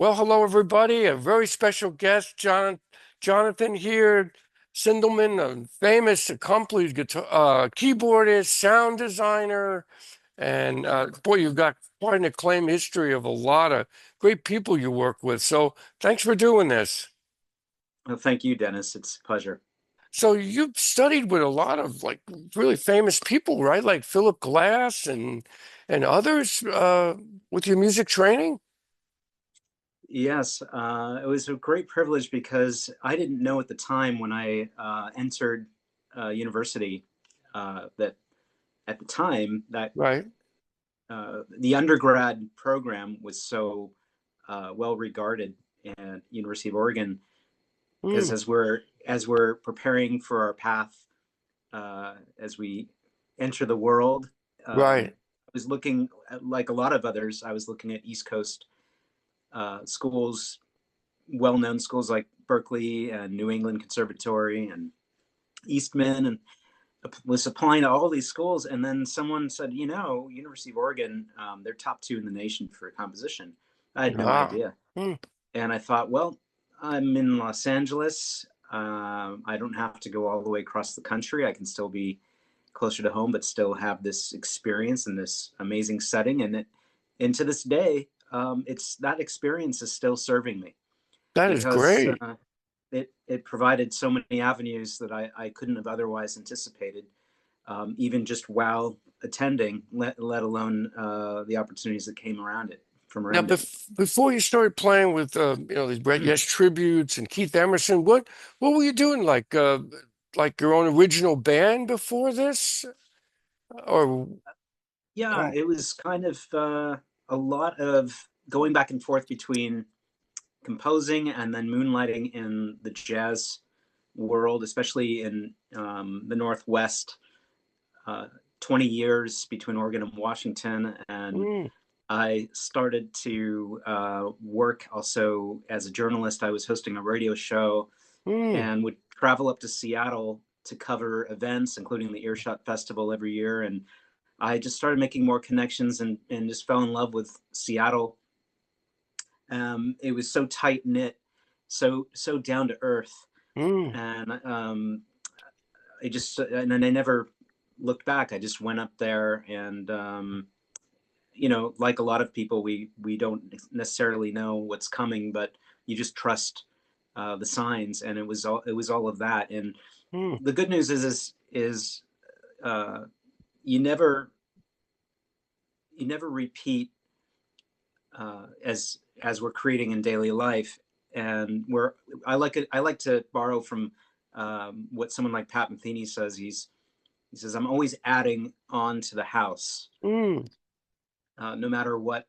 Well, hello everybody. A very special guest, Jonathan here, Sindelman, a famous, accomplished keyboardist, sound designer, and boy, you've got quite an acclaimed history of a lot of great people you work with. So, thanks for doing this. Well, thank you, Dennis. It's a pleasure. So, you've studied with a lot of really famous people, right? Like Philip Glass and others with your music training. Yes, it was a great privilege because I didn't know at the time when I entered university that at the time that Right. the undergrad program was so well regarded at University of Oregon. Because Mm, as we're preparing for our path as we enter the world, right. I was looking at, like a lot of others. I was looking at East Coast schools, well-known schools like Berklee and New England Conservatory and Eastman, and was applying to all these schools. And then someone said, University of Oregon, they're top two in the nation for composition. I had no Ah. idea. Hmm. And I thought, well, I'm in Los Angeles. I don't have to go all the way across the country. I can still be closer to home, but still have this experience in this amazing setting. And to this day, it's that experience is still serving me That is because great. it provided so many avenues that I couldn't have otherwise anticipated, even just while attending, let alone the opportunities that came around it from Now, around it. before you started playing with these Brett Yes tributes and Keith Emerson, what were you doing? Like your own original band before this, or Yeah, um, it was kind of a lot of going back and forth between composing and then moonlighting in the jazz world, especially in the Northwest. 20 years between Oregon and Washington, and mm, I started to work also as a journalist. I was hosting a radio show mm, and would travel up to Seattle to cover events, including the Earshot Festival every year. And I just started making more connections and just fell in love with Seattle. It was so tight knit, so down to earth, mm. and and then I never looked back. I just went up there, and like a lot of people, we don't necessarily know what's coming, but you just trust the signs, and it was all of that. And Mm. the good news is uh, you never repeat as we're creating in daily life. And we're I like to borrow from what someone like Pat Metheny says. He says, I'm always adding on to the house, Mm. no matter what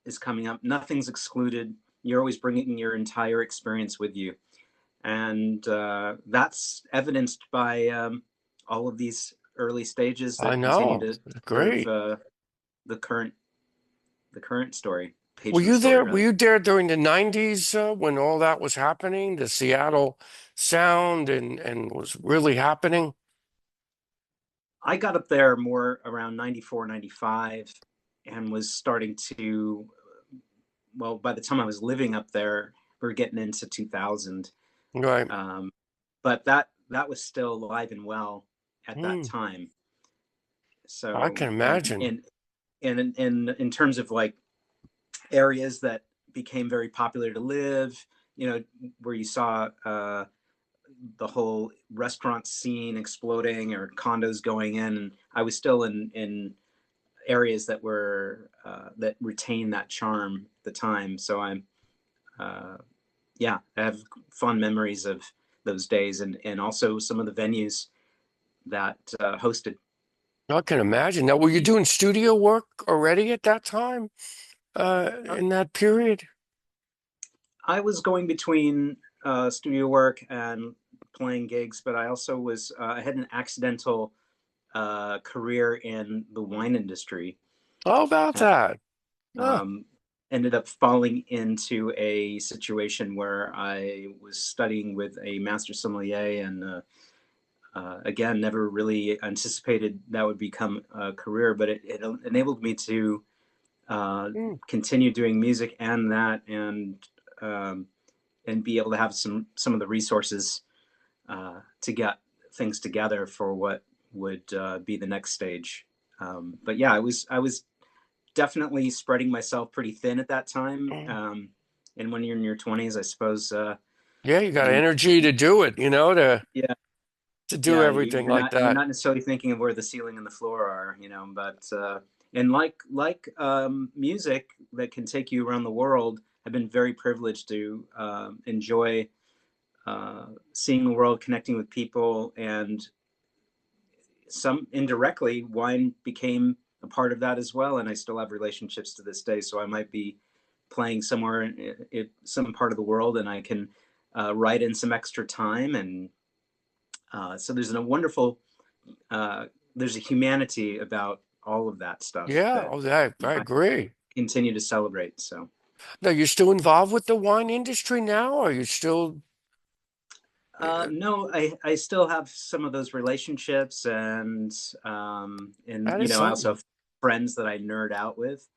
is coming up. Nothing's excluded. You're always bringing your entire experience with you, and that's evidenced by all of these early stages I that continue know. to serve Great. the current the current story, Were page of the you story, there? Were rather. you there during the '90s when all that was happening? The Seattle sound and was really happening. I got up there more around 94, 95, and was starting to, well, by the time I was living up there, we were getting into 2000. Right. Um, but that was still alive and well at that Mm. time. I So, can imagine. and in terms of like areas that became very popular to live, where you saw the whole restaurant scene exploding or condos going in, and I was still in areas that were that retain that charm at the time. So uh, yeah, I have fond memories of those days, and also some of the venues that hosted. I can imagine. Now, were you doing studio work already at that time, Uh, in that period? I was going between studio work and playing gigs, but I also I had an accidental career in the wine industry. How about And, that? Huh. um, ended up falling into a situation where I was studying with a master sommelier, and again, never really anticipated that would become a career, but it enabled me to Mm. continue doing music and that, um, and be able to have some of the resources to get things together for what would be the next stage. But yeah, I was definitely spreading myself pretty thin at that time. And when you're in your 20s, I suppose Yeah, you got you energy to do it, yeah to do yeah everything you're like not that. necessarily thinking of where the ceiling and the floor are, but and music that can take you around the world. I've been very privileged to enjoy seeing the world, connecting with people, and some indirectly wine became a part of that as well. And I still have relationships to this day, so I might be playing somewhere in some part of the world, and I can write in some extra time. And so there's a wonderful there's a humanity about all of that stuff Yeah, that oh, I I agree. continue to celebrate. So Now, you still involved with the wine industry now? Or are you still, no, I still have some of those relationships, and that is I also something. have friends that I nerd out with,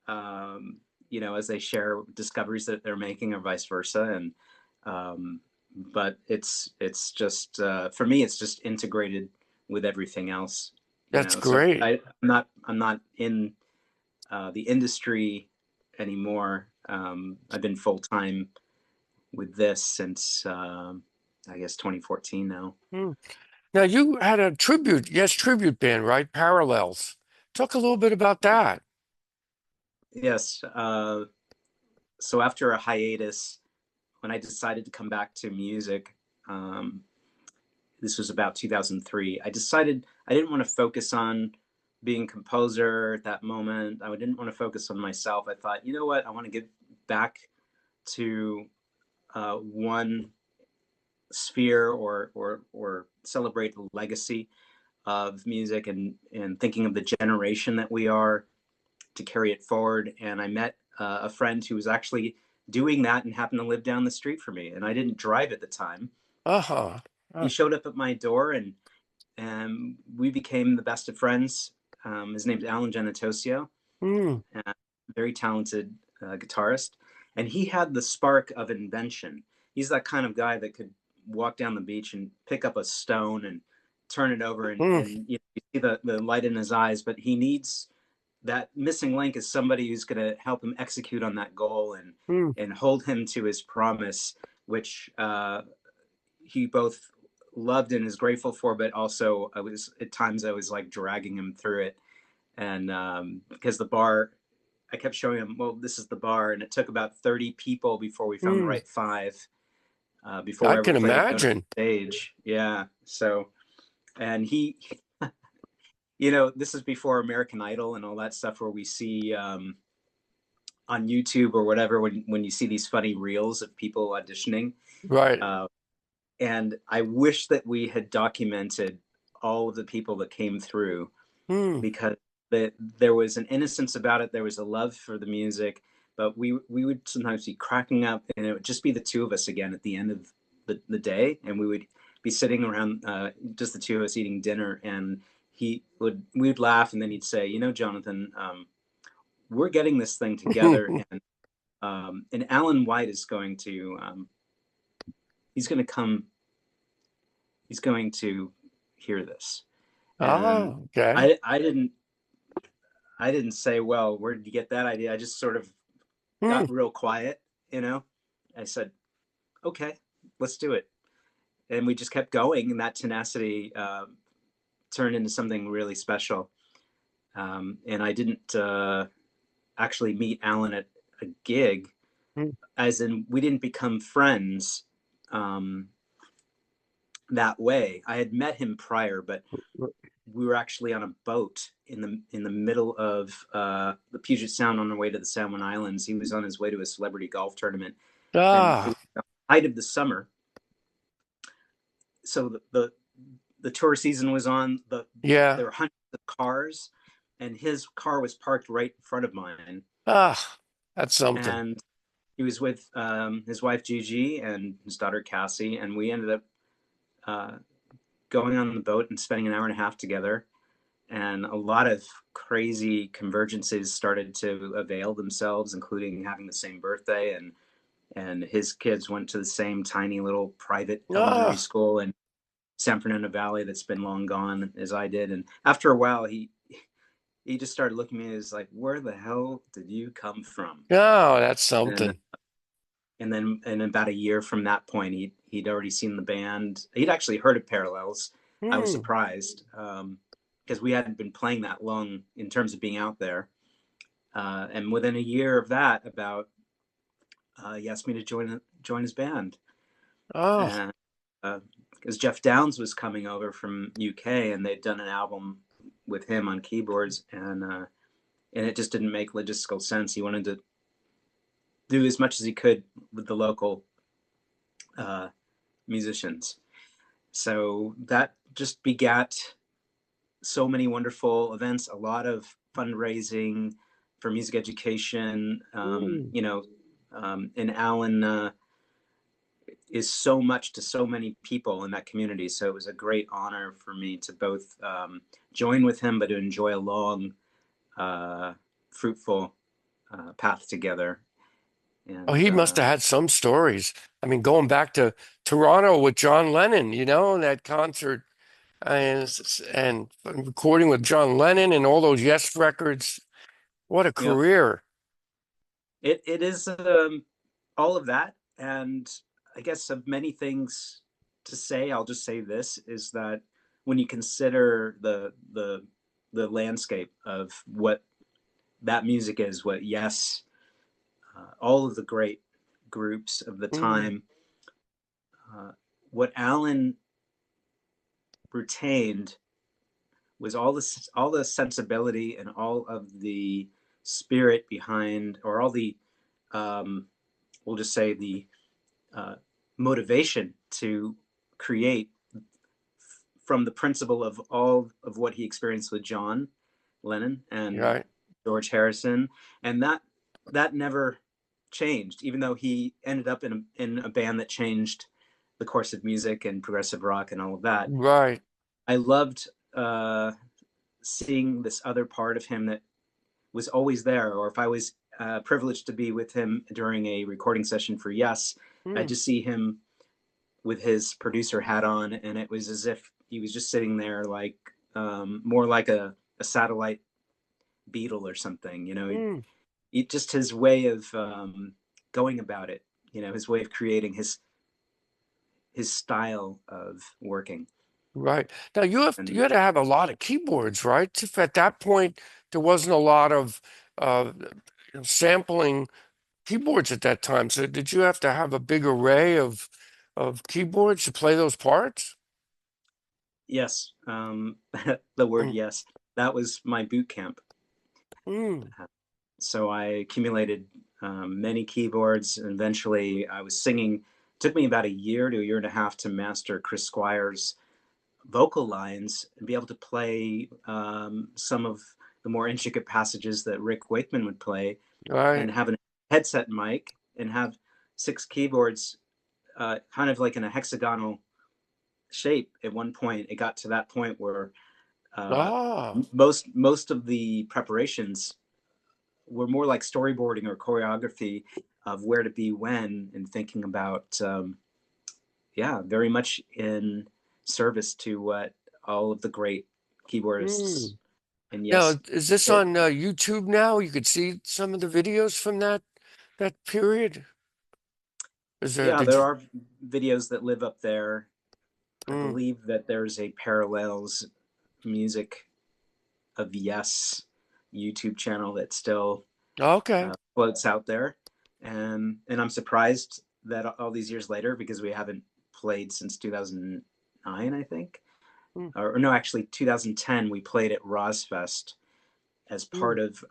as they share discoveries that they're making, or vice versa. And but it's just for me, it's just integrated with everything else. That's So great. I'm not in the industry anymore. I've been full time with this since I guess 2014 now. Hmm. Now, you had a tribute, yes, tribute band, right? Parallels. Talk a little bit about that. Yes. So after a hiatus, when I decided to come back to music, um, this was about 2003. I decided I didn't want to focus on being composer at that moment. I didn't want to focus on myself. I thought, you know what? I want to get back to one sphere, or celebrate the legacy of music, and thinking of the generation that we are, to carry it forward. And I met a friend who was actually doing that and happened to live down the street from me. And I didn't drive at the time. Uh-huh. He Uh, showed up at my door, and we became the best of friends. His name's Alan Genitosio, mm, a very talented guitarist. And he had the spark of invention. He's that kind of guy that could walk down the beach and pick up a stone and turn it over, and, mm, and you see the light in his eyes. But he needs that missing link, is somebody who's going to help him execute on that goal, and mm, hold him to his promise, which he both loved and is grateful for. But also, I was like dragging him through it, and because the bar, I kept showing him, well, this is the bar, and it took about 30 people before we found the mm. right five, before we I ever can played a note on imagine. stage. Yeah. So, and he, this is before American Idol and all that stuff, where we see on YouTube or whatever, when you see these funny reels of people auditioning. Right. Uh, and I wish that we had documented all of the people that came through, Mm, because there was an innocence about it. There was a love for the music, but we would sometimes be cracking up, and it would just be the two of us again at the end of the day, and we would be sitting around, just the two of us eating dinner, and we'd laugh, and then he'd say, Jonathan, we're getting this thing together, and Alan White is going to he's going to come, he's going to hear this. And oh, okay. I didn't say, well, where did you get that idea? I just sort of Mm, got real quiet, you know. I said, okay, let's do it. And we just kept going, and that tenacity turned into something really special. And I didn't actually meet Alan at a gig, mm, as in we didn't become friends um, that way. I had met him prior, but we were actually on a boat in the middle of the Puget Sound on our way to the Salmon Islands. He was on his way to a celebrity golf tournament, and it ah, was the height of the summer. So the tour season was on. yeah. There were hundreds of cars, and his car was parked right in front of mine. Ah, that's something. And he was with his wife Gigi and his daughter Cassie, and we ended up uh, going on the boat and spending an hour and a half together. and a lot of crazy convergences started to avail themselves, including having the same birthday, and his kids went to the same tiny little private elementary Ah, school in San Fernando Valley that's been long gone as I did. And after a while, he just started looking at me as like, where the hell did you come from? oh, that's And something. then and about a year from that point, he'd already seen the band. He'd actually heard of Parallels. I was Hmm. surprised because we hadn't been playing that long in terms of being out there. And within a year of that, about he asked me to join his band, Oh, and because Jeff Downes was coming over from UK and they'd done an album with him on keyboards, and it just didn't make logistical sense. He wanted to do as much as he could with the local uh, musicians. So that just begat so many wonderful events, a lot of fundraising for music education. hmm. And Alan is so much to so many people in that community. So it was a great honor for me to both join with him, but to enjoy a long, fruitful path together. Oh, And he must have had some stories. I mean, going back to Toronto with John Lennon, that concert and recording with John Lennon and all those Yes records. What a yep, career. it is all of that. And I guess of many things to say, I'll just say this is that when you consider the landscape of what that music is, what Yes, all of the great groups of the Mm, time, uh, what Alan retained was all the sensibility and all of the spirit behind, or all the um, we'll just say the uh, motivation to create from the principle of all of what he experienced with John Lennon and right, George Harrison, and that never changed, even though he ended up in a band that changed the course of music and progressive rock and all of that. right. I loved seeing this other part of him that was always there, or if I was privileged to be with him during a recording session for Yes, I Mm, just see him with his producer hat on, and it was as if he was just sitting there, like more like a satellite beetle or something. mm, Just his way of going about it. His way of creating his style of working. right. Now you And had to have a lot of keyboards, right? If at that point there wasn't a lot of sampling keyboards at that time. So did you have to have a big array of keyboards to play those parts? yes, the word Mm, yes, that was my boot camp. mm, So I accumulated many keyboards, and eventually I was singing. It took me about a year to a year and a half to master Chris Squire's vocal lines and be able to play some of the more intricate passages that Rick Wakeman would play, right. and have a headset mic and have six keyboards, kind of like in a hexagonal shape. At one point, it got to that point where uh, Ah, most of the preparations were more like storyboarding or choreography of where to be when, and thinking about yeah, very much in service to what all of the great keyboardists mm. and Now, Yes is this did. on YouTube now? You could see some of the videos from that period. Is there? Yeah, Did there you? are videos that live up there. I Mm, believe that there's a Parallels music of Yes YouTube channel that still okay. floats out there, and I'm surprised that all these years later, because we haven't played since 2009, I think, Mm, or no, actually 2010, we played at Rosfest as mm, part of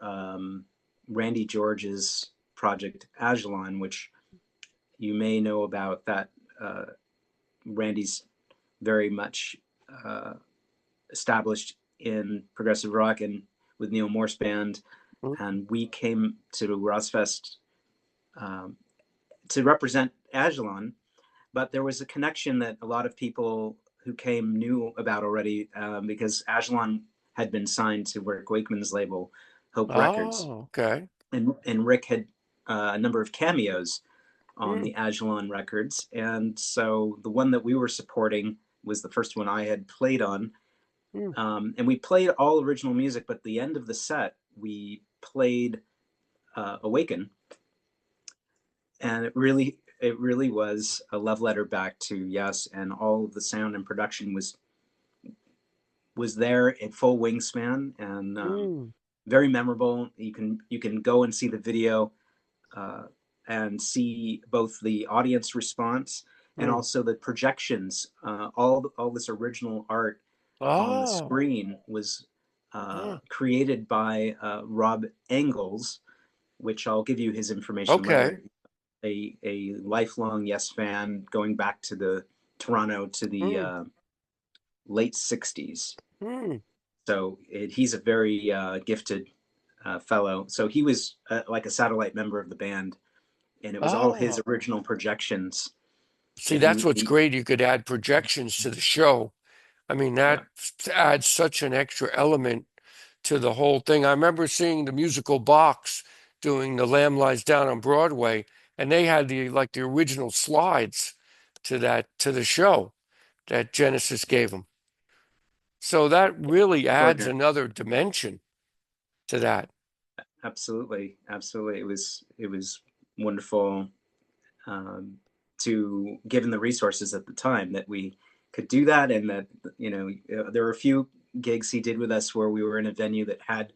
Randy George's project Ajalon, which you may know about. That uh, Randy's very much uh, established in progressive rock and with Neil Morse band, mm. and we came to Rosfest um, to represent Ajalon, but there was a connection that a lot of people who came knew about already, because Ajalon had been signed to Rick Wakeman's label, Hope Records, Oh, okay. and Rick had a number of cameos on Hmm. the Agilon records, and so the one that we were supporting was the first one I had played on, Hmm. and we played all original music. But at the end of the set, we played "Awaken," and it really was a love letter back to Yes, and all of the sound and production was there in full wingspan, and Hmm. very memorable. You can go and see the video, uh, and see both the audience response and Hmm. also the projections. All this original art on the Oh. screen was Huh. created by Rob Engels, which I'll give you his information Okay. later. A lifelong Yes fan, going back to the Toronto to the Hmm. late '60s. Hmm. So he's a very gifted fellow. So he was like a satellite member of the band, and it was all his Oh. original projections. See, And that's what's great. You could add projections to the show. I mean, yeah, that adds such an extra element to the whole thing. I remember seeing the musical Box doing The Lamb Lies Down on Broadway, and they had the original slides to the show that Genesis gave them. So that really adds extraordinary. another dimension to that. Absolutely, absolutely. It was wonderful, um, to given the resources at the time that we could do that, and that there were a few gigs he did with us where we were in a venue that had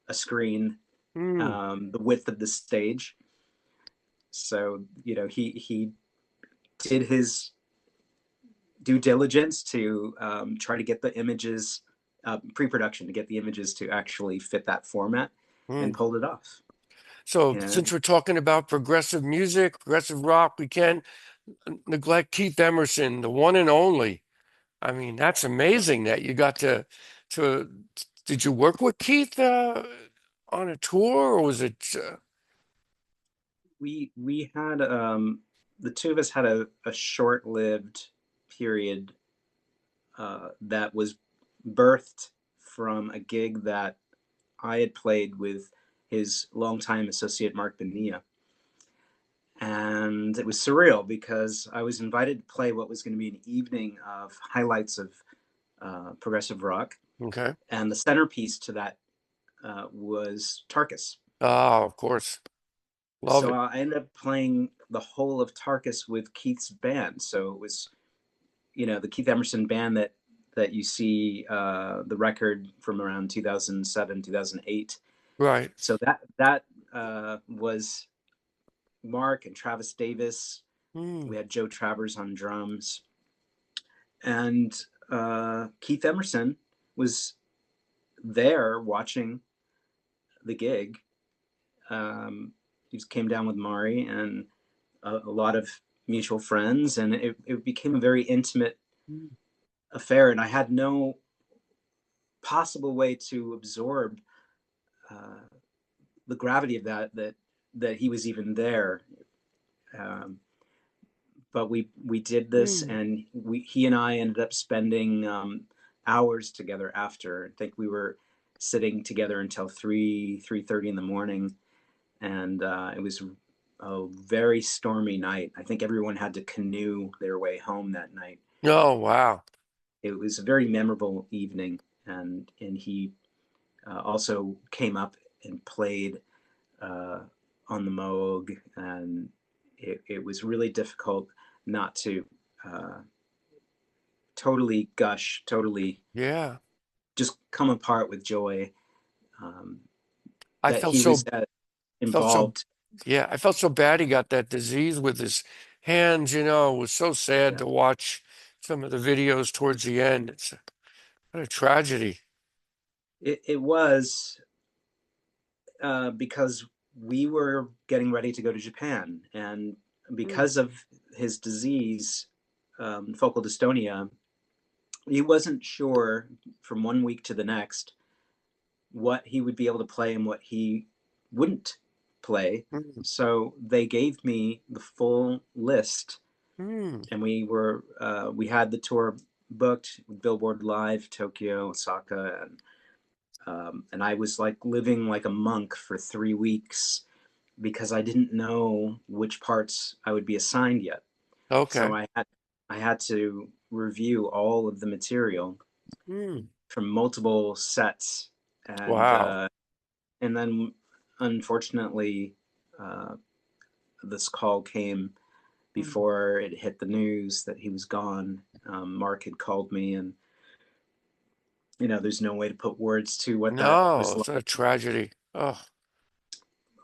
a screen, Hmm. the width of the stage. So he did his due diligence to try to get the images, pre-production, to get the images to actually fit that format, Hmm. and pulled it off. So since And we're talking about progressive music, progressive rock, we can't neglect Keith Emerson, the one and only. I mean, that's amazing that you got to did you work with Keith on a tour or was it we had, the two of us had a short-lived period that was birthed from a gig that I had played with his longtime associate Marc Bonilla. And it was surreal because I was invited to play what was going to be an evening of highlights of progressive rock, okay? and the centerpiece to that was Tarkus. Oh, of course. Love So it. I ended up playing the whole of Tarkus with Keith's band. So it was, the Keith Emerson Band that you see, the record from around 2007, 2008. Right. So that was Mark and Travis Davis. Hmm. We had Joe Travers on drums, and Keith Emerson was there watching the gig. He just came down with Mari and a lot of mutual friends, and it became a very intimate affair. And I had no possible way to absorb uh, the gravity of that he was even there. Um, but we did this, Hmm. and he and I ended up spending hours together after. I think we were sitting together until 3:30 in the morning, and it was a very stormy night. I think everyone had to canoe their way home that night. Oh, wow. It was a very memorable evening, and he also came up and played uh, on the Moog, and it was really difficult not to uh, totally gush, totally Yeah. just come apart with joy, um, I that felt he was so felt so involved. yeah, I felt so bad he got that disease with his hands, you know. It was so sad Yeah, to watch some of the videos towards the end. It's what a tragedy. it was because we were getting ready to go to Japan, and Hmm. because of his disease, focal dystonia, he wasn't sure from one week to the next what he would be able to play and what he wouldn't play. Hmm. So they gave me the full list, Hmm. and we had the tour booked with Billboard Live, Tokyo, Osaka, and And I was like living like a monk for 3 weeks because I didn't know which parts I would be assigned yet. So Okay. I had to review all of the material Mm. from multiple sets, Wow. and then unfortunately, uh, this call came Mm. before it hit the news that he was gone. Mark had called me, and there's no way to put words to what that No, was it's like. a tragedy. Oh.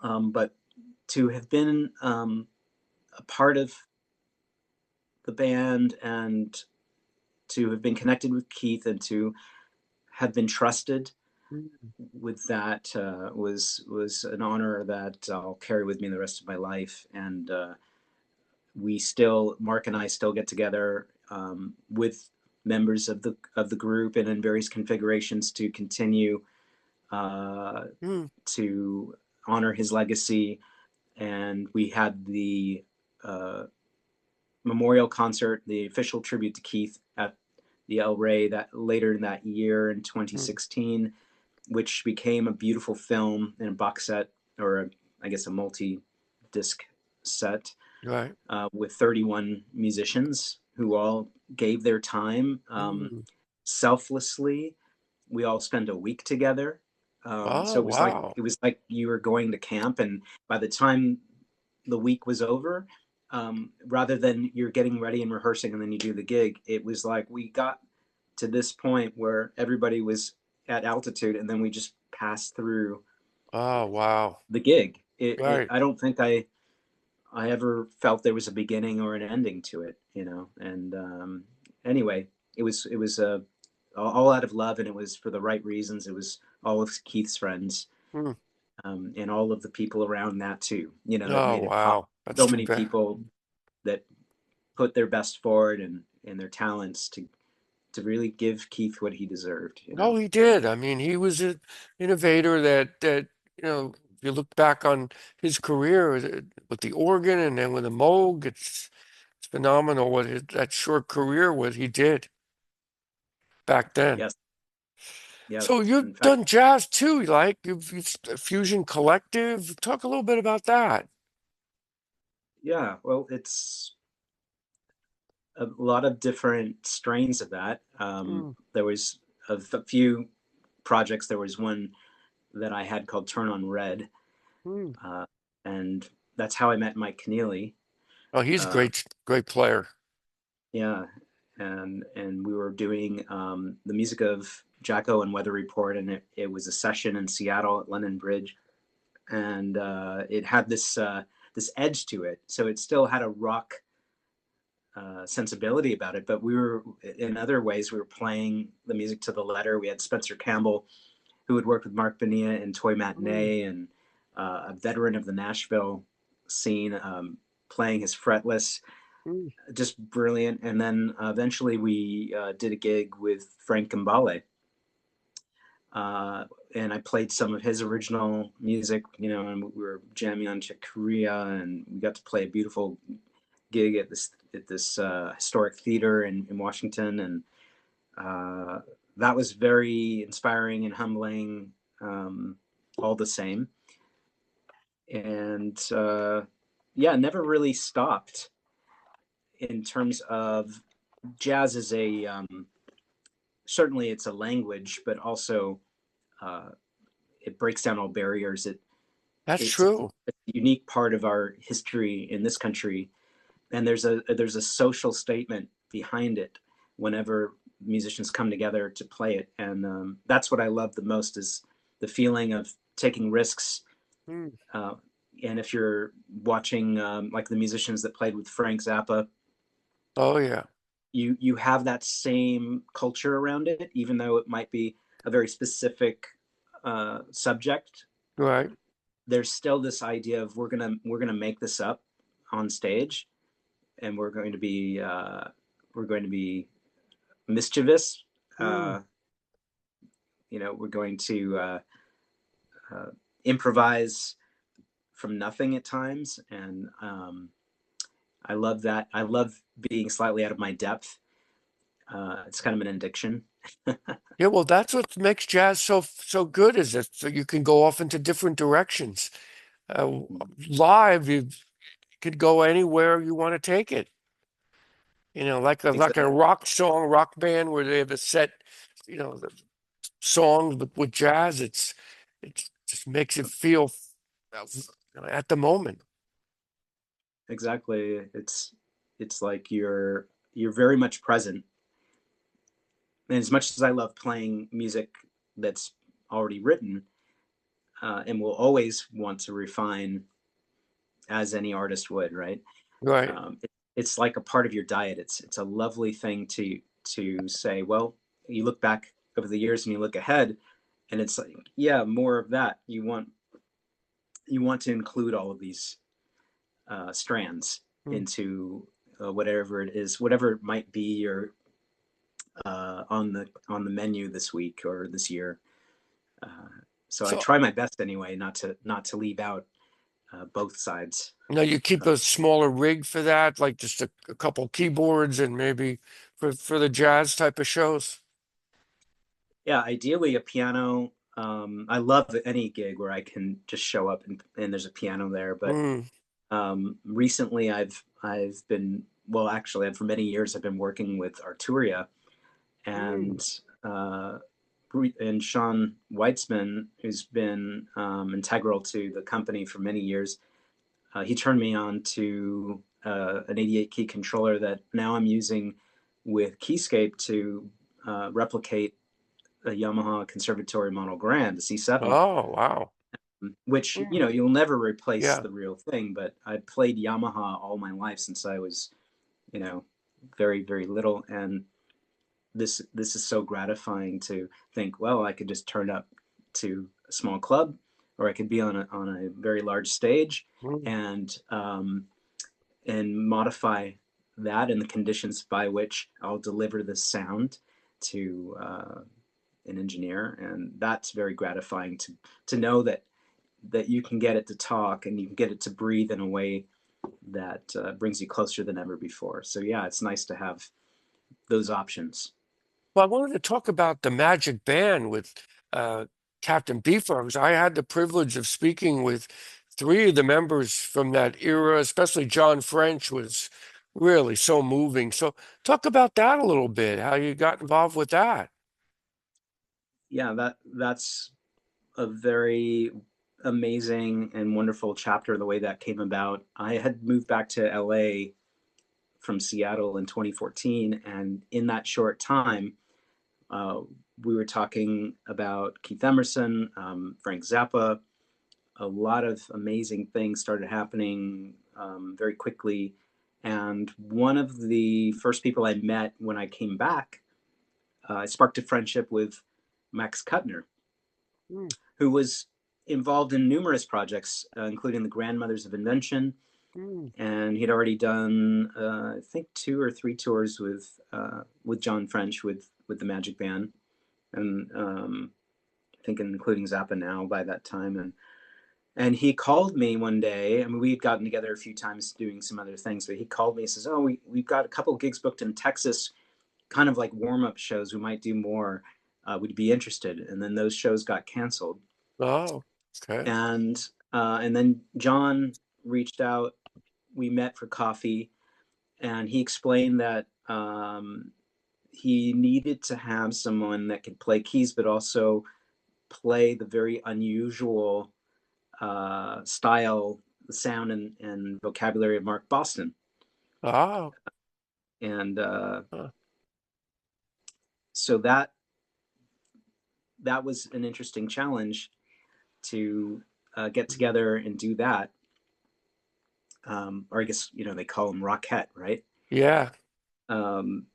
But to have been a part of the band and to have been connected with Keith and to have been trusted Mm. with that was an honor that I'll carry with me the rest of my life. And Mark and I still get together with members of the group and in various configurations to continue Mm. to honor his legacy. And we had the uh, memorial concert, the official tribute to Keith at the El Rey that later in that year in Mm. 2016, which became a beautiful film in a box set, or I guess a multi-disc set, Right. with 31 musicians who all gave their time Mm. selflessly. We all spent a week together. Oh, So wow. it was like you were going to camp, and by the time the week was over, rather than you're getting ready and rehearsing and then you do the gig, it was like we got to this point where everybody was at altitude, and then we just passed through Oh, wow. the gig. Right. I don't think I ever felt there was a beginning or an ending to it. And anyway, it was all out of love, and it was for the right reasons. It was all of Keith's friends, Mm. and all of the people around that too. That Oh, made it pop. wow. That's So too many bad. people that put their best forward and their talents to really give Keith what he deserved. No, he did. I mean, he was an innovator if you look back on his career with the organ and then with the Moog, it's phenomenal that short career what he did back then. Yes, yeah. So you've In fact, done jazz too, like you've Fusion Collective. Talk a little bit about that. yeah. Well, it's a lot of different strains of that. Mm. There was a few projects. There was one that I had called Turn on Red, Mm. uh, and that's how I met Mike Keneally. Oh, he's a Uh, great player. yeah, and we were doing the music of Jaco and Weather Report, and it was a session in Seattle at London Bridge, and it had this edge to it. So it still had a rock sensibility about it, but we were in other ways we were playing the music to the letter. We had Spencer Campbell, who had worked with Marc Bonilla in Toy Mm. Matinee, and a veteran of the Nashville scene, playing his fretless, Mm. just brilliant. And then eventually we did a gig with Frank Gambale, uh, and I played some of his original music, and we were jamming on Chick Corea, and we got to play a beautiful gig at this historic theater in Washington, and uh, that was very inspiring and humbling, all the same. And yeah, never really stopped in terms of jazz as a certainly it's a language, but also uh, it breaks down all barriers. That's It's a true. unique part of our history in this country, and there's a social statement behind it whenever musicians come together to play it. And that's what I love the most, is the feeling of taking risks. Mm. uh, and if you're watching like the musicians that played with Frank Zappa, Oh yeah. you have that same culture around it, even though it might be a very specific subject. Right. There's still this idea of we're gonna make this up on stage, and we're going to be mischievous. Mm. Uh, we're going to uh, improvise from nothing at times, and I love that. I love being slightly out of my depth. It's kind of an addiction. Yeah, well, that's what makes jazz so good, is that so you can go off into different directions. Uh, Live, you could go anywhere you want to take it. Like a Exactly. rock song, rock band where they have a set, the songs, but with jazz, it just makes it feel at the moment. Exactly. It's like you're very much present. And as much as I love playing music that's already written, and will always want to refine as any artist would, right? Right. It's like a part of your diet. It's a lovely thing to say. Well, you look back over the years and you look ahead, and it's like, yeah, more of that. You want to include all of these strands Mm. into whatever it is, whatever it might be, your on the menu this week or this year. Uh, so I So try my best anyway, not to leave out both sides. now you keep a smaller rig for that, like just a couple keyboards and maybe for the jazz type of shows. Yeah, ideally a piano. I love any gig where I can just show up and there's a piano there. But Mm. recently I've been, well, actually for many years I've been working with Arturia, Mm. and uh, and Sean Weitzman, who's been integral to the company for many years. He turned me on to an 88 key controller that now I'm using with Keyscape to replicate a Yamaha Conservatory Model Grand, the C7, Oh, wow. which, Mm. you'll never replace Yeah. the real thing. But I played Yamaha all my life since I was, you know, very, very little. And this is so gratifying to think, well, I could just turn up to a small club, or I could be on a very large stage, Mm. and modify that and the conditions by which I'll deliver the sound to an engineer. And that's very gratifying to know that you can get it to talk and you can get it to breathe in a way that brings you closer than ever before. So yeah, it's nice to have those options. Well, I wanted to talk about the Magic Band with uh, Captain Beefheart, because I had the privilege of speaking with three of the members from that era, especially John French was really so moving. So talk about that a little bit, how you got involved with that. Yeah, that's a very amazing and wonderful chapter, the way that came about. I had moved back to LA from Seattle in 2014, and in that short time, uh, we were talking about Keith Emerson, Frank Zappa. A lot of amazing things started happening very quickly. And one of the first people I met when I came back, I sparked a friendship with Max Kuttner, Mm. who was involved in numerous projects, including the Grandmothers of Invention. Mm. And he'd already done, I think, 2 or 3 tours with John French with the Magic Band, and I think including Zappa now by that time. And he called me one day. I mean, we had gotten together a few times doing some other things, but he called me and says, "Oh, we've got a couple of gigs booked in Texas, kind of like warm up shows. We might do more. Would you be interested?" And then those shows got canceled. Oh, okay. And then John reached out. We met for coffee, and he explained that he needed to have someone that could play keys, but also play the very unusual style, sound, and vocabulary of Mark Boston. Oh, And huh. so that was an interesting challenge to get together and do that. Or I guess they call them Rockette, right? Yeah. Um,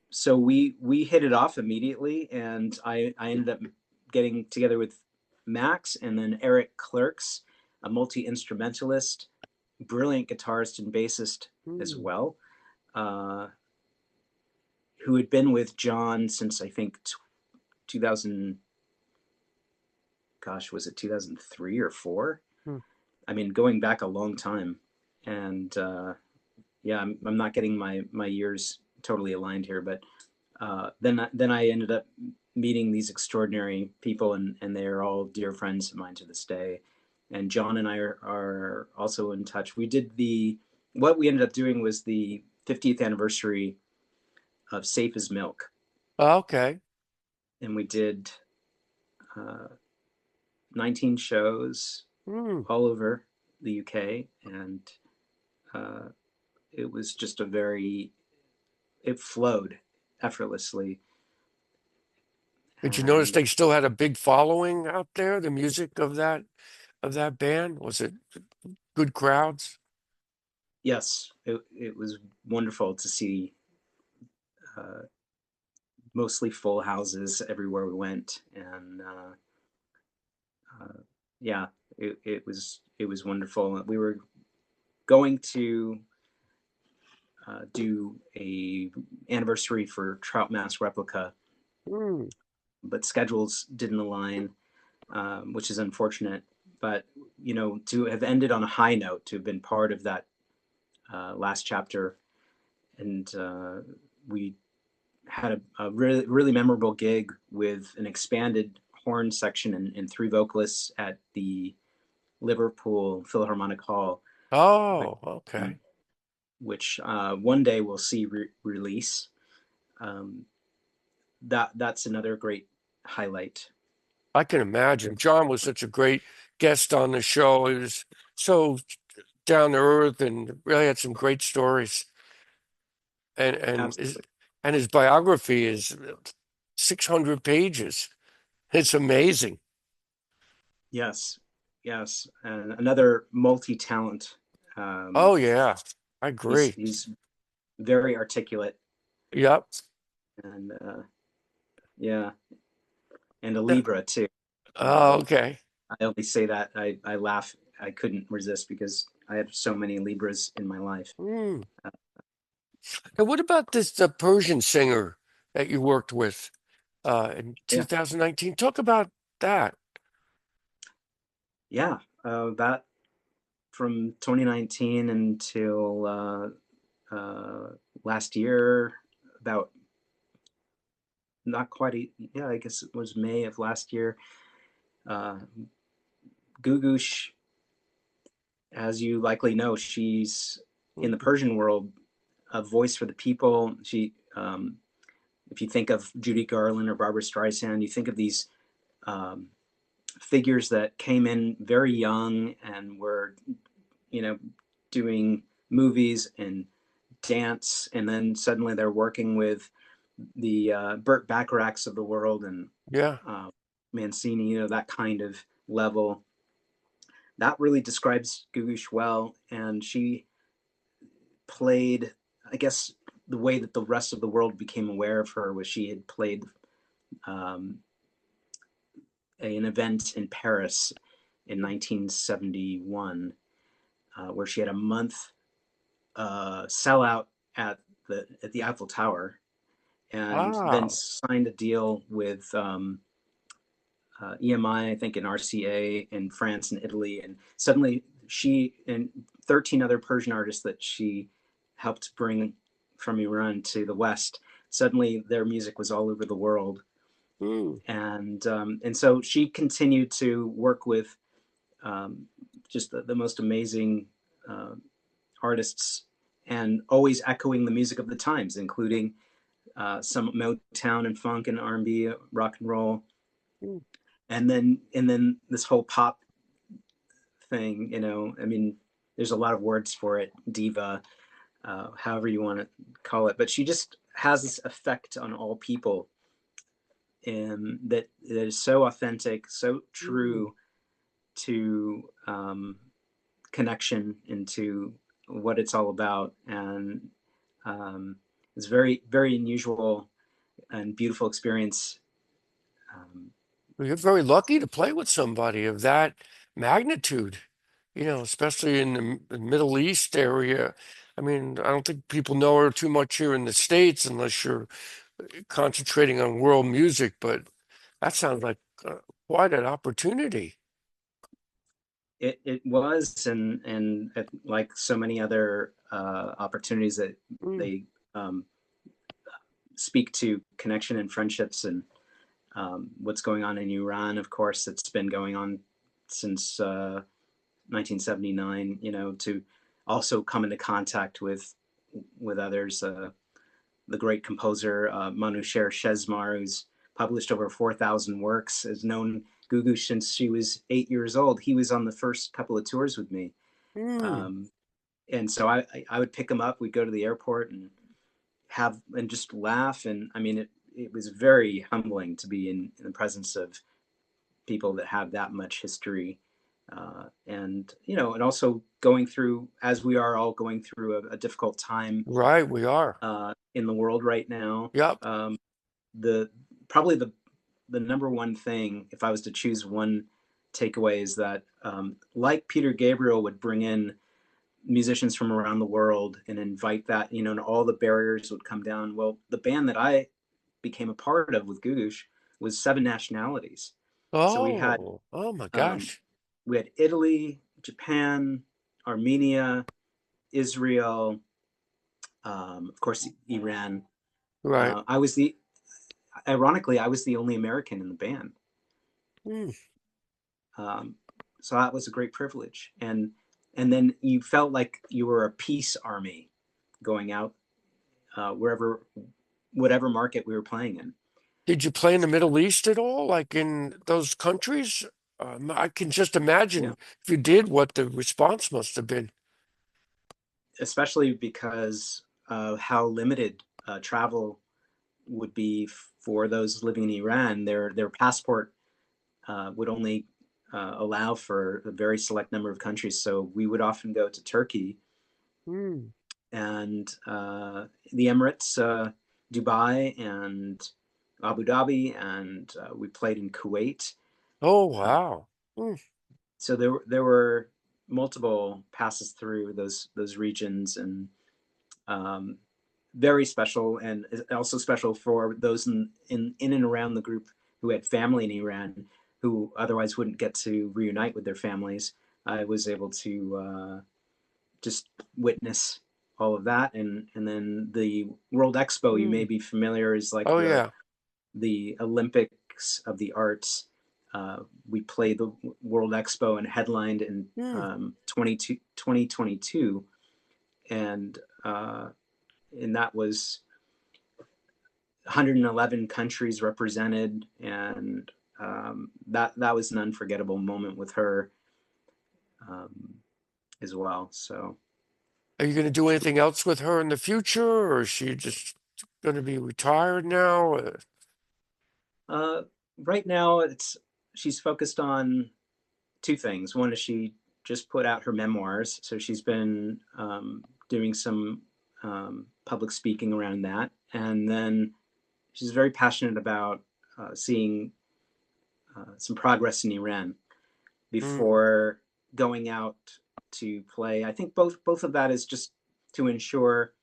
so we hit it off immediately, and I ended up getting together with Max and then Eric Clerks, a multi instrumentalist, brilliant guitarist and bassist as Mm. well, uh, who had been with John since I think 2000. Gosh, was it 2003 or four? Mm. I mean, going back a long time. And yeah, I'm not getting my years totally aligned here, but then I ended up meeting these extraordinary people, and they're all dear friends of mine to this day. And John and I are also in touch. We did what we ended up doing was the 50th anniversary of Safe as Milk, Okay. and we did uh, 19 shows Hmm. all over the UK, and uh, it was just it flowed effortlessly. Did you notice And they still had a big following out there? The music of that band, was it good crowds? yes, it was wonderful to see uh, mostly full houses everywhere we went, and yeah, it was wonderful. We were going to do a anniversary for Trout Mass Replica, Hmm. but schedules didn't align, which is unfortunate. But to have ended on a high note, to have been part of that last chapter, and we had a really really memorable gig with an expanded horn section and three vocalists at the Liverpool Philharmonic Hall, which, Oh, okay. one day we'll see release. Um, that's another great highlight. I can imagine. John was such a great guest on the show. He was so down to earth and really had some great stories. And Absolutely. and his biography is 600 pages. It's amazing. Yes, yes, and another multi-talent. Um, Oh yeah, I agree. he's very articulate, Yep. and yeah, and a Uh, Libra too. Oh, okay. I only say that I laugh. I couldn't resist because I have so many Libras in my life. Hmm. And what about this Persian singer that you worked with in Yeah, 2019? Talk about that. yeah. That from 2019 until last year, about not quite yeah, I guess it was May of last year. Uh, Googoosh, as you likely know, she's in the Persian world a voice for the people. If you think of Judy Garland or Barbara Streisand, you think of these um, figures that came in very young and were, you know, doing movies and dance, and then suddenly they're working with the Burt Bacharachs of the world and Yeah. uh, Mancini, that kind of level. That really describes Gugush well, and she played, I guess, the way that the rest of the world became aware of her was she had played um, an event in Paris in 1971, where she had a month sellout at the Eiffel Tower, and then Ah. signed a deal with EMI, I think, in RCA in France and Italy, and suddenly she and 13 other Persian artists that she helped bring from Iran to the West. Suddenly, their music was all over the world, Hmm. and so she continued to work with um, just the most amazing uh, artists, and always echoing the music of the times, including some Motown and funk and R&B, rock and roll, Hmm. and then this whole pop thing. I mean, there's a lot of words for it, diva, however you want to call it, but she just has this effect on all people, and that is so authentic, so Hmm. true to connection into what it's all about, and um, it's very very unusual and beautiful experience. Um, Well, you're very lucky to play with somebody of that magnitude, especially in the Middle East area. I mean, I don't think people know her too much here in the States unless you're concentrating on world music, but that sounds like uh, quite an opportunity. it was, and like so many other opportunities that Mm. they um, speak to connection and friendships and what's going on in Iran. Of course, it's been going on since 1979. To also come into contact with others. The great composer Manouchehr Shezmar, who's published over 4,000 works, has known Googoosh since she was 8 years old. He was on the first couple of tours with me. Mm. And so I would pick him up. We'd go to the airport and just laugh. And I mean, it was very humbling to be in the presence of people that have that much history. And also going through, as we are all going through a difficult time Right, we are. in the world right now. Yep. The probably the number one thing, if I was to choose one takeaway, is that like Peter Gabriel would bring in musicians from around the world and invite that, and all the barriers would come down. Well, the band that I became a part of with Googoosh was 7 nationalities. So Oh my um, gosh. we had Italy, Japan, Armenia, Israel, of course, Iran. Right. Ironically, I was the only American in the band. Mm. Um, so that was a great privilege. And then you felt like you were a peace army going out whatever market we were playing in. Did you play in the Middle East at all, like in those countries? I can just Yeah, imagine if you did, what the response must have been. especially because how limited travel would be for those living in Iran. Their passport would only allow for a very select number of countries. So we would often go to Turkey Mm. and the Emirates, Dubai, and Abu Dhabi, and we played in Kuwait. Oh, Uh, wow. Mm. so there were multiple passes through those regions, and um, very special, and also special for those in and around the group who had family in Iran, who otherwise wouldn't get to reunite with their families. I was able to just witness all of that, and then the World Expo, you may Mm. be familiar, is like Oh yeah. the Olympics of the arts. We played the World Expo and headlined in Mm. 2022, and that was 111 countries represented, and that was an unforgettable moment with her um, as well. So Are you going to do anything else with her in the future, or is she just going to be retired now? uh, right now, she's focused on 2 things. One is she just put out her memoirs, so she's been doing some public speaking around that, and then she's very passionate about seeing some progress in Iran Mm. before going out to play. I think both of that is just to ensure,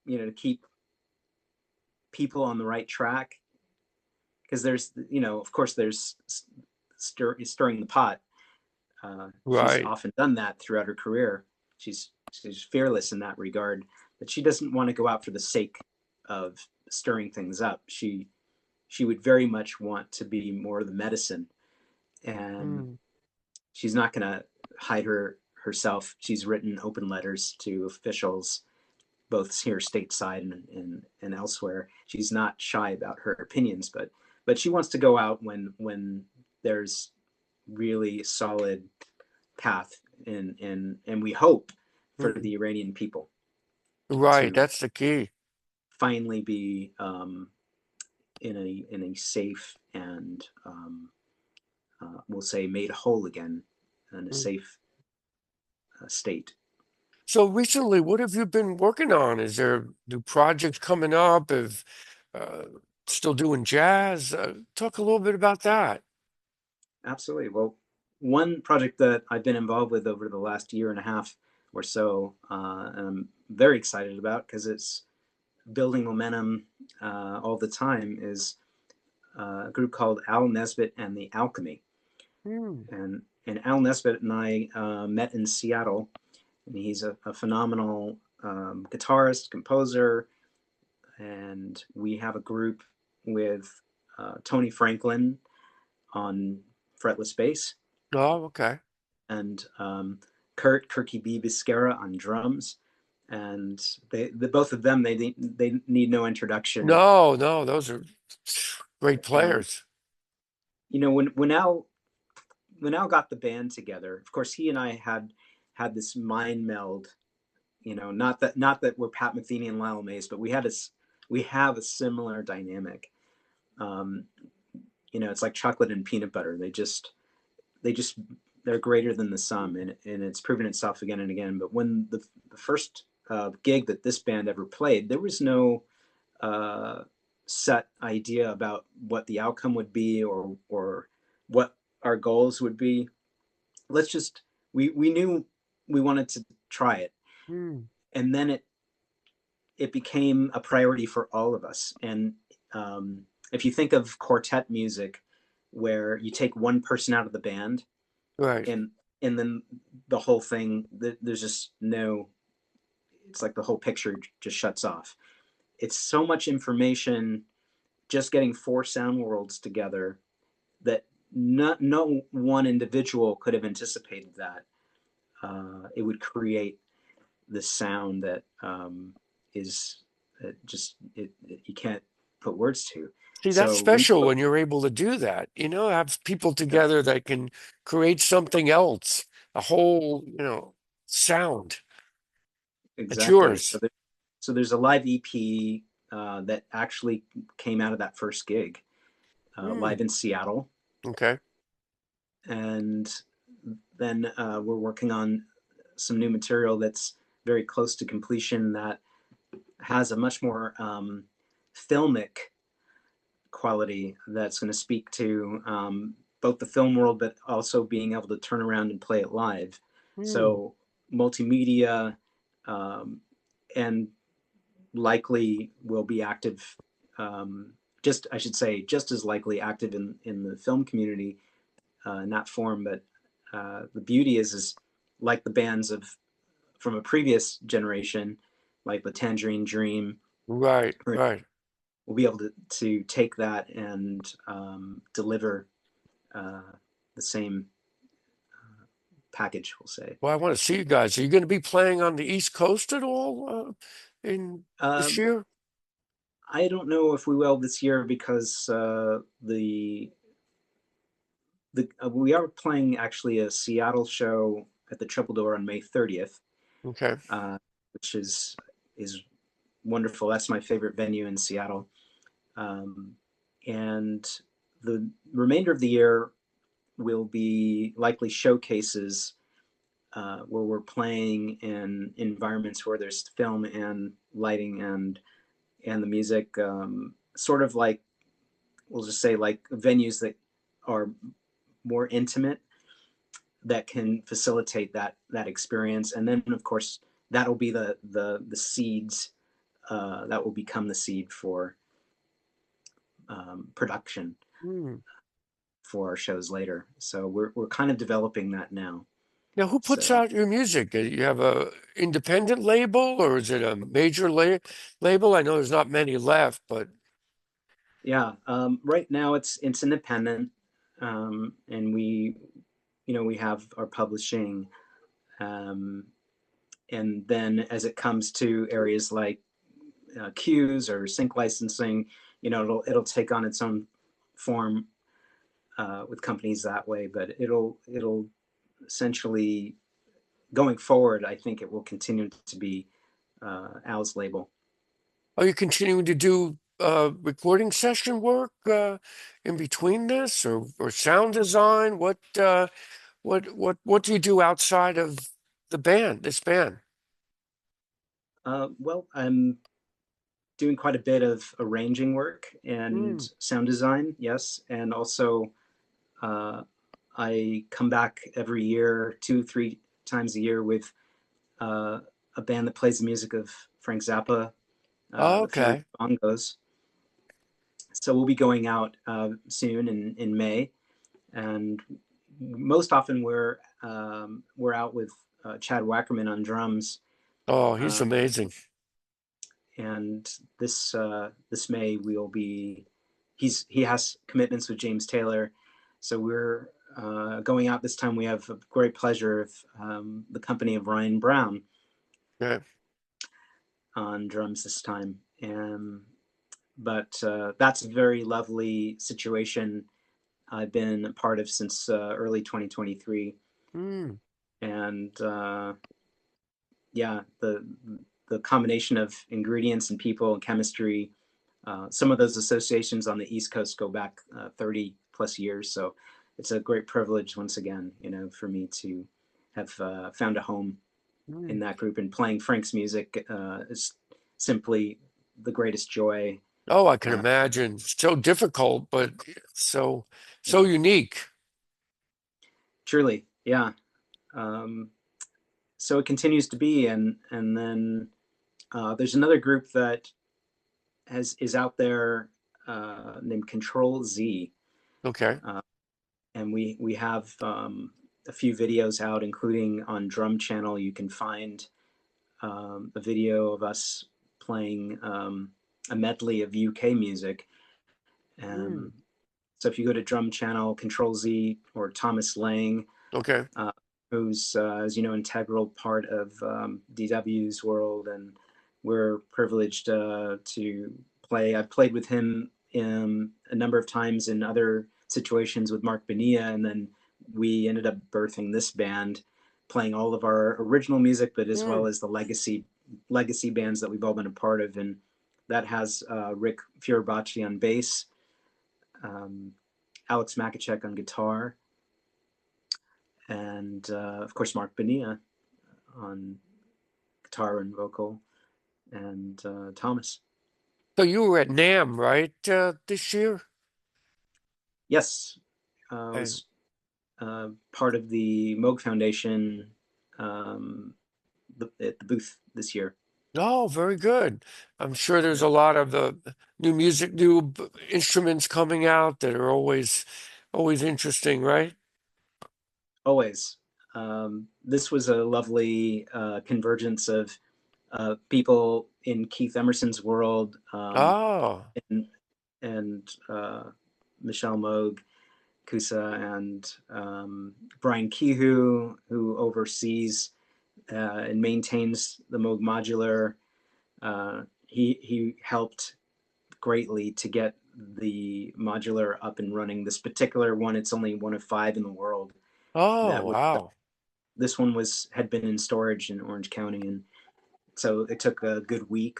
to keep people on the right track, because there's, of course, there's stirring the pot. She's Right. often done that throughout her career. She's fearless in that regard, but she doesn't want to go out for the sake of stirring things up. She would very much want to be more the medicine, and Mm. she's not going to hide herself. She's written open letters to officials, both here stateside and elsewhere. She's not shy about her opinions, but she wants to go out when there's really solid path, and we hope for Mm. the Iranian people Right. to That's the key. finally be in a safe and we'll say made whole again in a Mm. safe state. So recently, what have you been working on? Is there new projects coming up? If uh, still doing jazz? Talk a little bit about that. Absolutely. Well, one project that I've been involved with over the last year and a half or so, and I'm very excited about because it's building momentum all the time, is a group called Al Nesbitt and the Alchemy. Mm. And Al Nesbitt and I met in Seattle, and he's a phenomenal guitarist, composer, and we have a group with Tony Franklin on fretless bass, Oh, okay. and Kirky B. Biscara on drums. And the both of them, they need no introduction. No, no, those are great And players. when Al got the band together, of course he and I had this mind meld. Not that we're Pat Metheny and Lyle Mays, but we have a similar dynamic. Um, it's like chocolate and peanut butter. They just they're greater than the sum, and it's proven itself again and again. But when the first gig that this band ever played, there was no uh, set idea about what the outcome would be, or what our goals would be. Let's just we knew we wanted to try it, Hmm. and then it became a priority for all of us. And if you think of quartet music, where you take one person out of the band, Right. and then the whole thing, there's just no, it's like the whole picture just shuts off. It's so much information just getting four sound worlds together that no one individual could have anticipated that it would create this sound that is you can't put words to. See, that's So we special when you're able to do that, have people together that can create something else, a whole, sound. It's exactly. yours. So there's a live EP that actually came out of that first gig, live Hmm. in Seattle, Okay. and then we're working on some new material that's very close to completion, that has a much more filmic quality, that's going to speak to both the film world, but also being able to turn around and play it live. Hmm. So multimedia, um, and likely will be active. Just I should say, just as likely active in the film community in that form. But the beauty is like the bands of from a previous generation, like the Tangerine Dream, Right, right. we'll be able to take that and deliver uh, the same package, we'll say. Well, I want to see you guys. Are you going to be playing on the East Coast at all in this Um, year? I don't know if we will this year, because we are playing actually a Seattle show at the Triple Door on May 30th, Okay. uh, which is wonderful. That's my favorite venue in Seattle. Um, and the remainder of the year will be likely showcases where we're playing in environments where there's film and lighting and the music, sort of like, we'll just say, like venues that are more intimate, that can facilitate that experience. And then of course that'll be the seeds that will become the seed for production Hmm. for our shows later. So we're kind of developing that now. Now, who puts So out your music? You have a independent label or is it a major label? I know there's not many left, but yeah, right now it's independent, and we have our publishing, um, and then as it comes to areas like cues or sync licensing, it'll take on its own form with companies that way. But it'll essentially, going forward, I think it will continue to be Al's label. are you continuing to do recording session work in between this or sound design? What do you do outside of this band? Well, I'm doing quite a bit of arranging work and Hmm. sound design, yes, and also uh, I come back every year, 2 3 times a year, with uh, a band that plays the music of Frank Zappa, Oh, the Furious okay. Bongos. So we'll be going out soon in May, and most often we're out with Chad Wackerman on drums, Oh, he's uh, amazing. and this May we'll be. He has commitments with James Taylor, so we're going out this time. We have a great pleasure of the company of Ryan Brown Yeah. on drums this time, and but that's a very lovely situation I've been a part of since early 2023, Mm. and yeah, the combination of ingredients and people and chemistry. Some of those associations on the East Coast go back 30 plus years, so it's a great privilege once again, for me to have found a home in Mm. that group, and playing Frank's music is simply the greatest joy. Oh, I can Uh, imagine. So difficult, but so yeah, unique. truly, yeah. Um, so it continues to be, and then there's another group that is out there named Control Z, Okay. uh, and we have a few videos out, including on Drum Channel. You can find a video of us playing a medley of UK music. Mm. Um, so if you go to Drum Channel, Control Z, or Thomas Lang, Okay. uh, who's, as you know, integral part of DW's world, and we're privileged to play. I've played with him a number of times in other situations with Marc Bonilla, and then we ended up birthing this band, playing all of our original music, but as well Mm. as the legacy bands that we've all been a part of, and that has Rick Furubacci on bass, um, Alex Makachek on guitar, and of course Marc Bonilla on guitar and vocal, and Thomas. So you were at NAMM, right, this year? Yes, And was part of the Moog Foundation at the booth this year. oh, very good. I'm sure there's a lot of new music, instruments coming out that are always interesting, right? Always. This was a lovely convergence of people in Keith Emerson's world, Oh, and, and Michelle Moog, Kusa, and Brian Kehoe, who oversees and maintains the Moog modular. He helped greatly to get the modular up and running. This particular one, it's only one of 5 in the world oh, that was. wow. This one had been in storage in Orange County, and so it took a good week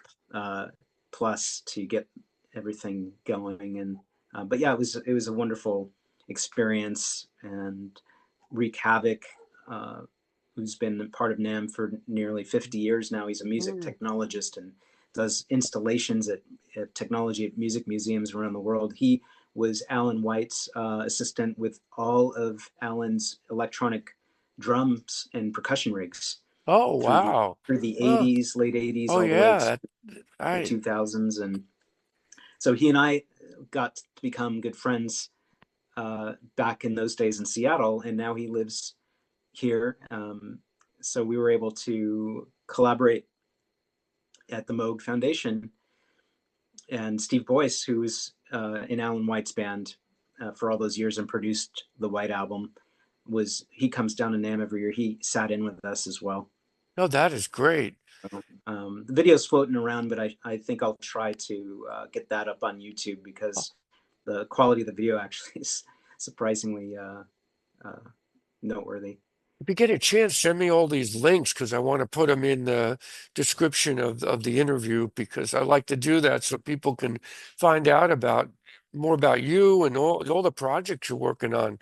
plus to get everything going. And but yeah, it was a wonderful experience. And Wreak Havoc, uh, who's been part of NAMM for nearly 50 years now. He's a music Mm. technologist and does installations at technology at music museums around the world. He was Alan White's assistant with all of Alan's electronic drums and percussion rigs Oh, through the wow. through the Oh, 80s, late 80s, oh all the way to yeah. the I 2000s. And so he and I got to become good friends back in those days in Seattle, and now he lives here. So we were able to collaborate at the Moog Foundation. And Steve Boyce, who was in Alan White's band for all those years and produced the White Album, he comes down to NAMM every year. He sat in with us as well. no, that is great. The video's floating around, but I think I'll try to get that up on YouTube, because the quality of the video actually is surprisingly uh, noteworthy. If you get a chance, send me all these links because I want to put them in the description of the interview because I like to do that so people can find out about more about you and all the projects you're working on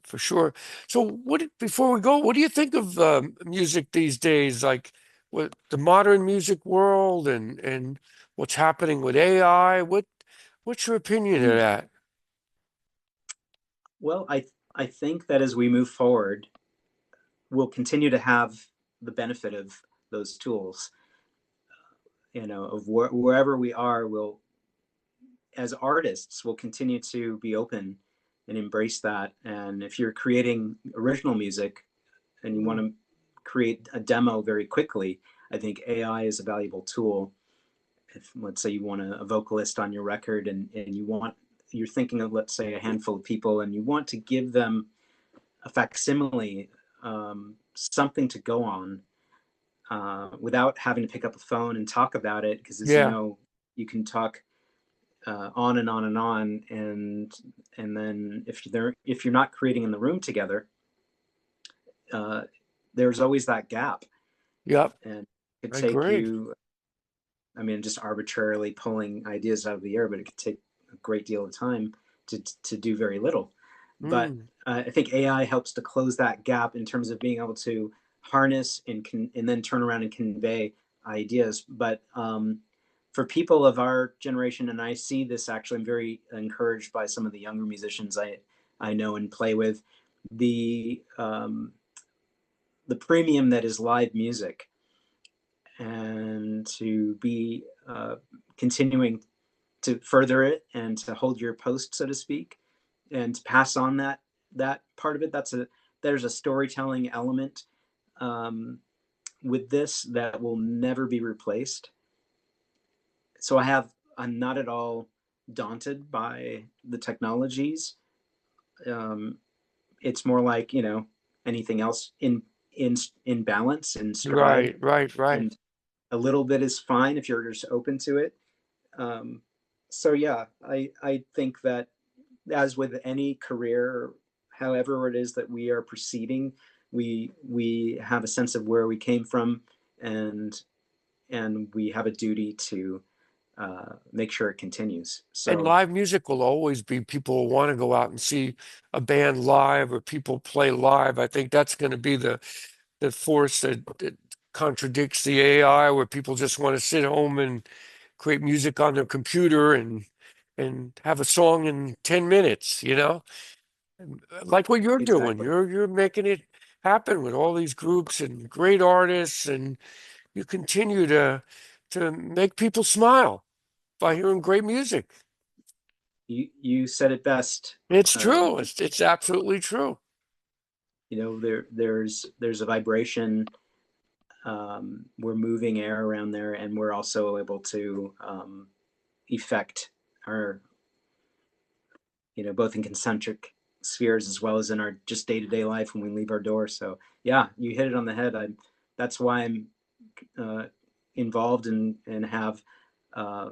for sure. So before we go, what do you think of music these days? Like what the modern music world and what's happening with AI? What's your opinion of Mm. that? Well, I think that as we move forward, we'll continue to have the benefit of those tools. Of wherever we are, we'll, as artists, will continue to be open and embrace that. And if you're creating original music and you want Mm. to create a demo very quickly, I think AI is a valuable tool. if let's say you want a vocalist on your record, and you're thinking of, let's say, a handful of people, and you want to give them a facsimile, something to go on, without having to pick up a phone and talk about it, because as you Yeah. know, you can talk on and on and on, and then if you're not creating in the room together, uh, there's always that gap, Yep. and it could I take agree. you, I mean, just arbitrarily pulling ideas out of the air, but it could take a great deal of time to do very little. But Mm. I think AI helps to close that gap in terms of being able to harness and then turn around and convey ideas. But for people of our generation, and I see this actually, I'm very encouraged by some of the younger musicians I know and play with, the premium that is live music, and to be continuing to further it and to hold your post, so to speak, and to pass on that part of it. There's a storytelling element, um, with this that will never be replaced. So I'm not at all daunted by the technologies. Um, it's more like, anything else, in balance, in stride, Right, right, right. and a little bit is fine if you're just open to it. Um, so yeah, I think that, as with any career, however it is that we are proceeding, we have a sense of where we came from, and we have a duty to make sure it continues. And So live music will always be people want to go out and see a band live or people play live. I think that's going to be the force that contradicts the AI, where people just want to sit home and create music on their computer and have a song in 10 minutes, you know? Like what you're doing. exactly, You're making it happen with all these groups and great artists, and you continue to make people smile by hearing great music. you said it best. It's Um, true. It's absolutely true. there's a vibration. We're moving air around there, and we're also able to effect our, both in concentric spheres as well as in our just day-to-day life when we leave our door. So yeah, you hit it on the head. That's why I'm uh, involved and have uh,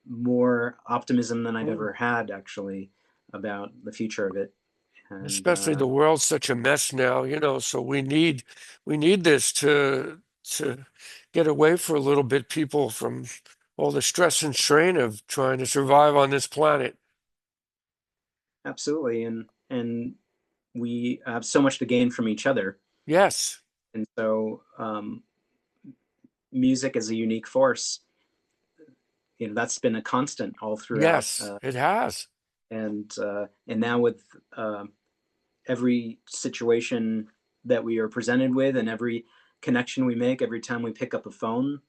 more optimism than I've Mm. ever had, actually, about the future of it. And Especially the world's such a mess now, so we need this to get away for a little bit, people, from all the stress and strain of trying to survive on this planet. absolutely, and we have so much to gain from each other. Yes, And so music is a unique force. That's been a constant all throughout, yes, it has. and now with uh, every situation that we are presented with, and every connection we make every time we pick up a phone,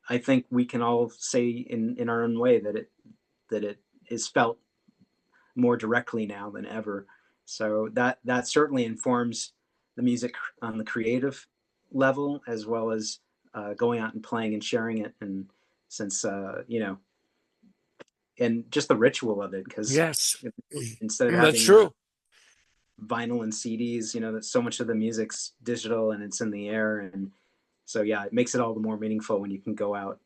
I think we can all say in our own way that it is felt more directly now than ever. So that certainly informs the music on the creative level, as well as going out and playing and sharing it. And since and just the ritual of it, because Yes. instead of That's having true. vinyl and CDs, that so much of the music's digital and it's in the air, and so yeah, it makes it all the more meaningful when you can go out.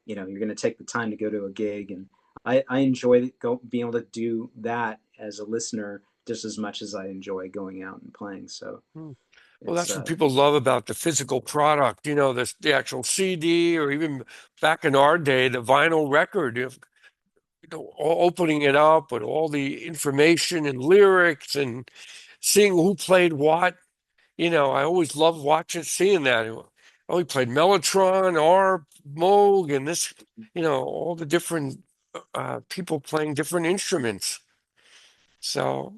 You're going to take the time to go to a gig, and I enjoy being able to do that as a listener just as much as I enjoy going out and playing. So Hmm. Well, it's that's what people love about the physical product, the actual CD, or even back in our day, the vinyl record, opening it up with all the information and lyrics and seeing who played what. I always loved seeing that. Oh, he played Mellotron, ARP, Moog, and this, all the different people playing different instruments. So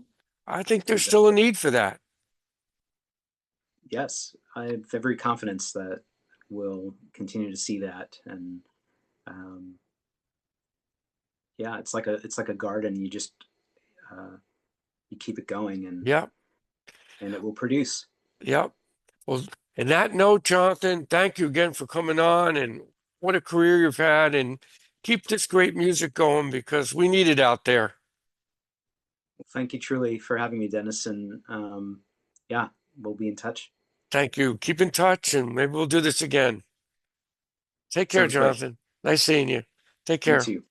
I think there's still a exactly, need for that. yes, I have every confidence that we'll continue to see that. And um, yeah, it's like a garden. You just you keep it going, Yep, and it will produce. yep. Well, in that note, Jonathan, thank you again for coming on, and what a career you've had, and keep this great music going because we need it out there. Thank you truly for having me, Dennis. And yeah, we'll be in touch. Thank you. Keep in touch, and maybe we'll do this again. Take care, Sounds great. Jonathan. Nice seeing you. Take You care. too.